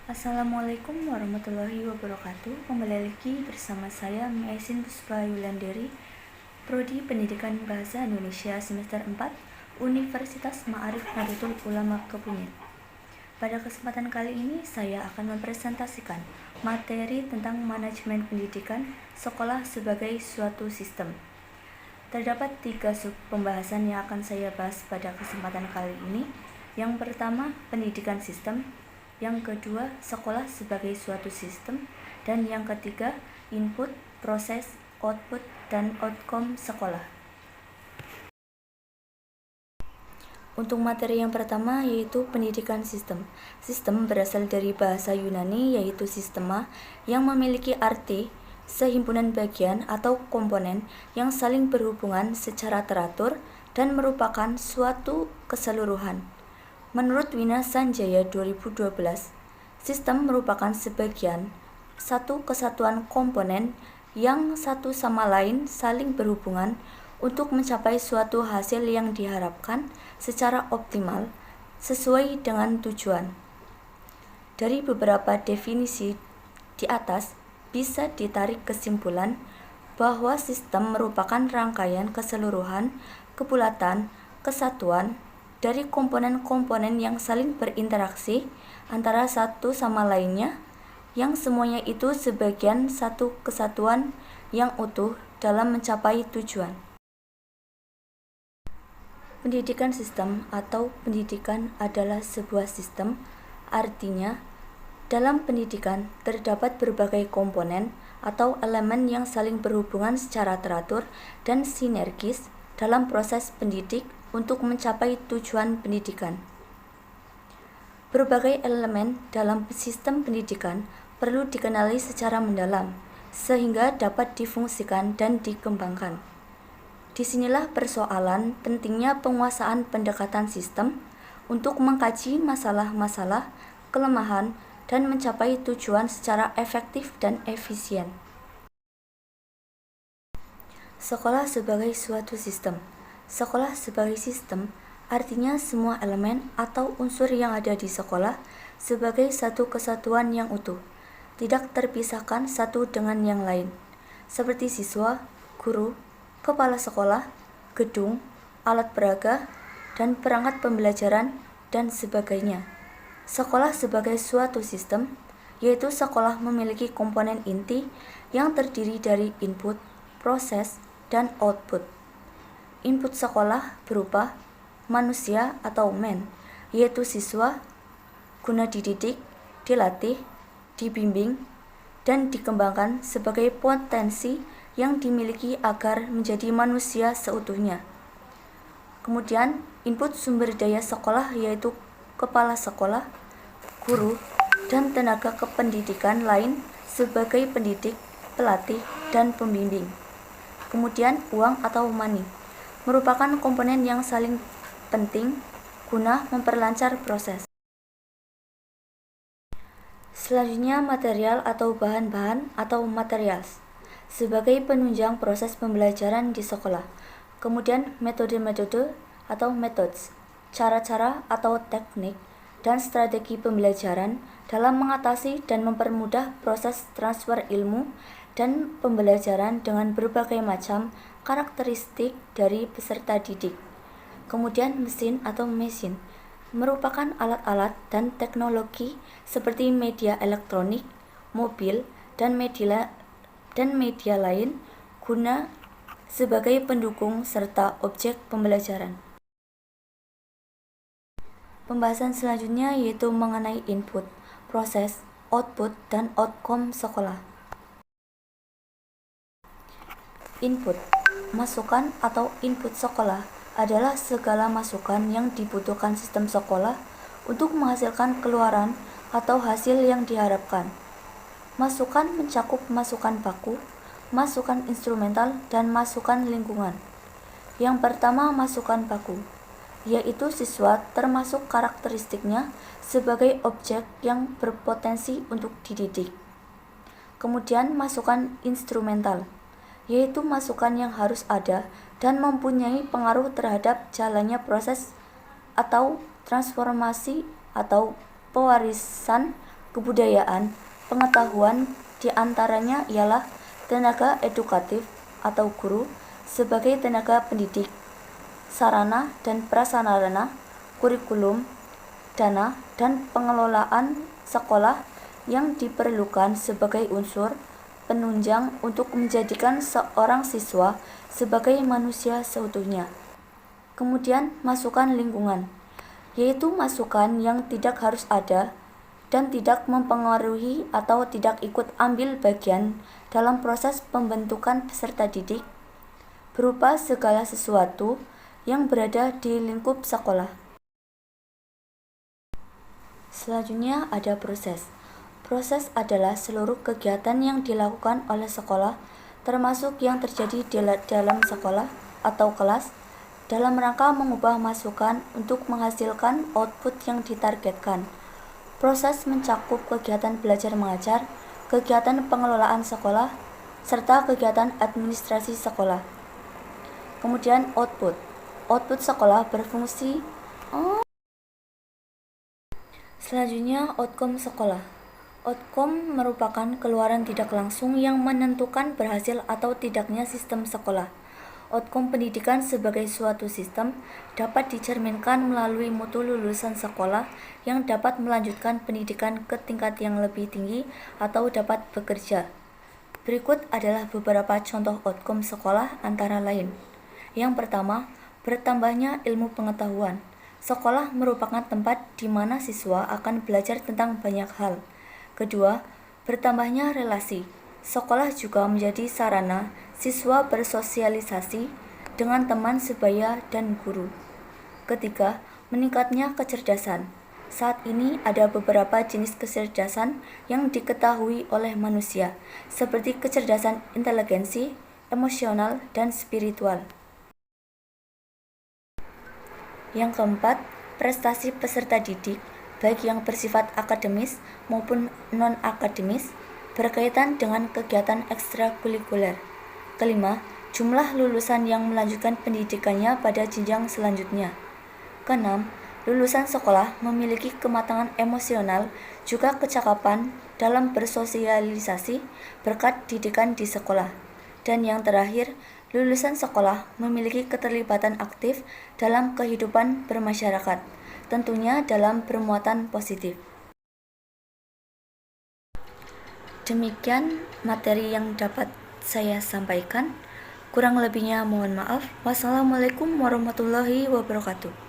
Assalamualaikum warahmatullahi wabarakatuh. Kembali lagi bersama saya Maisin Puspa Yulanderi, Prodi Pendidikan Bahasa Indonesia semester 4, Universitas Ma'arif Nahdlatul Ulama Kebumen. Pada kesempatan kali ini saya akan mempresentasikan materi tentang manajemen pendidikan sekolah sebagai suatu sistem. Terdapat 3 sub pembahasan yang akan saya bahas pada kesempatan kali ini. Yang pertama, pendidikan sistem. Yang kedua, sekolah sebagai suatu sistem. Dan yang ketiga, input, proses, output, dan outcome sekolah. Untuk materi yang pertama yaitu pendidikan sistem. Sistem berasal dari bahasa Yunani yaitu sistema yang memiliki arti sehimpunan bagian atau komponen yang saling berhubungan secara teratur dan merupakan suatu keseluruhan. Menurut Wina Sanjaya 2012, sistem merupakan satu kesatuan komponen yang satu sama lain saling berhubungan untuk mencapai suatu hasil yang diharapkan secara optimal sesuai dengan tujuan. Dari beberapa definisi di atas bisa ditarik kesimpulan bahwa sistem merupakan rangkaian keseluruhan, kebulatan, kesatuan dari komponen-komponen yang saling berinteraksi antara satu sama lainnya, yang semuanya itu sebagian satu kesatuan yang utuh dalam mencapai tujuan. Pendidikan sistem atau pendidikan adalah sebuah sistem, artinya dalam pendidikan terdapat berbagai komponen atau elemen yang saling berhubungan secara teratur dan sinergis dalam proses pendidik untuk mencapai tujuan pendidikan. Berbagai elemen dalam sistem pendidikan perlu dikenali secara mendalam, sehingga dapat difungsikan dan dikembangkan. Disinilah persoalan pentingnya penguasaan pendekatan sistem untuk mengkaji masalah-masalah, kelemahan, dan mencapai tujuan secara efektif dan efisien. Sekolah sebagai suatu sistem. Sekolah sebagai sistem artinya semua elemen atau unsur yang ada di sekolah sebagai satu kesatuan yang utuh, tidak terpisahkan satu dengan yang lain, seperti siswa, guru, kepala sekolah, gedung, alat peraga, dan perangkat pembelajaran, dan sebagainya. Sekolah sebagai suatu sistem, yaitu sekolah memiliki komponen inti yang terdiri dari input, proses, dan output. Input sekolah berupa manusia atau man, yaitu siswa, guna dididik, dilatih, dibimbing, dan dikembangkan sebagai potensi yang dimiliki agar menjadi manusia seutuhnya. Kemudian, input sumber daya sekolah yaitu kepala sekolah, guru, dan tenaga kependidikan lain sebagai pendidik, pelatih, dan pembimbing. Kemudian, uang atau money merupakan komponen yang saling penting guna memperlancar proses. Selanjutnya, material atau bahan-bahan atau materials sebagai penunjang proses pembelajaran di sekolah. Kemudian, metode-metode atau methods, cara-cara atau teknik, dan strategi pembelajaran dalam mengatasi dan mempermudah proses transfer ilmu dan pembelajaran dengan berbagai macam karakteristik dari peserta didik. Kemudian mesin atau mesin merupakan alat-alat dan teknologi seperti media elektronik, mobil, dan media lain guna sebagai pendukung serta objek pembelajaran. Pembahasan selanjutnya yaitu mengenai input, proses, output, dan outcome sekolah. Input, masukan atau input sekolah adalah segala masukan yang dibutuhkan sistem sekolah untuk menghasilkan keluaran atau hasil yang diharapkan. Masukan mencakup masukan baku, masukan instrumental, dan masukan lingkungan. Yang pertama, masukan baku, yaitu siswa termasuk karakteristiknya sebagai objek yang berpotensi untuk dididik. Kemudian masukan instrumental, yaitu masukan yang harus ada dan mempunyai pengaruh terhadap jalannya proses atau transformasi atau pewarisan kebudayaan, pengetahuan, di antaranya ialah tenaga edukatif atau guru sebagai tenaga pendidik, sarana dan prasarana, kurikulum, dana, dan pengelolaan sekolah yang diperlukan sebagai unsur penunjang untuk menjadikan seorang siswa sebagai manusia seutuhnya. Kemudian masukan lingkungan, yaitu masukan yang tidak harus ada dan tidak mempengaruhi atau tidak ikut ambil bagian dalam proses pembentukan peserta didik, berupa segala sesuatu yang berada di lingkup sekolah. Selanjutnya ada proses. Proses adalah seluruh kegiatan yang dilakukan oleh sekolah, termasuk yang terjadi di dalam sekolah atau kelas, dalam rangka mengubah masukan untuk menghasilkan output yang ditargetkan. Proses mencakup kegiatan belajar mengajar, kegiatan pengelolaan sekolah, serta kegiatan administrasi sekolah. Kemudian output. Output sekolah berfungsi. Selanjutnya outcome sekolah. Outcome merupakan keluaran tidak langsung yang menentukan berhasil atau tidaknya sistem sekolah. Outcome pendidikan sebagai suatu sistem dapat dicerminkan melalui mutu lulusan sekolah yang dapat melanjutkan pendidikan ke tingkat yang lebih tinggi atau dapat bekerja. Berikut adalah beberapa contoh outcome sekolah antara lain. Yang pertama, bertambahnya ilmu pengetahuan. Sekolah merupakan tempat di mana siswa akan belajar tentang banyak hal. Kedua, bertambahnya relasi. Sekolah juga menjadi sarana siswa bersosialisasi dengan teman sebaya dan guru. Ketiga, meningkatnya kecerdasan. Saat ini ada beberapa jenis kecerdasan yang diketahui oleh manusia, seperti kecerdasan inteligensi, emosional, dan spiritual. Yang keempat, prestasi peserta didik, baik yang bersifat akademis maupun non-akademis, berkaitan dengan kegiatan ekstrakurikuler. Kelima, jumlah lulusan yang melanjutkan pendidikannya pada jenjang selanjutnya. Keenam, lulusan sekolah memiliki kematangan emosional juga kecakapan dalam bersosialisasi berkat didikan di sekolah. Dan yang terakhir, lulusan sekolah memiliki keterlibatan aktif dalam kehidupan bermasyarakat, tentunya dalam bermuatan positif. Demikian materi yang dapat saya sampaikan. Kurang lebihnya mohon maaf. Wassalamualaikum warahmatullahi wabarakatuh.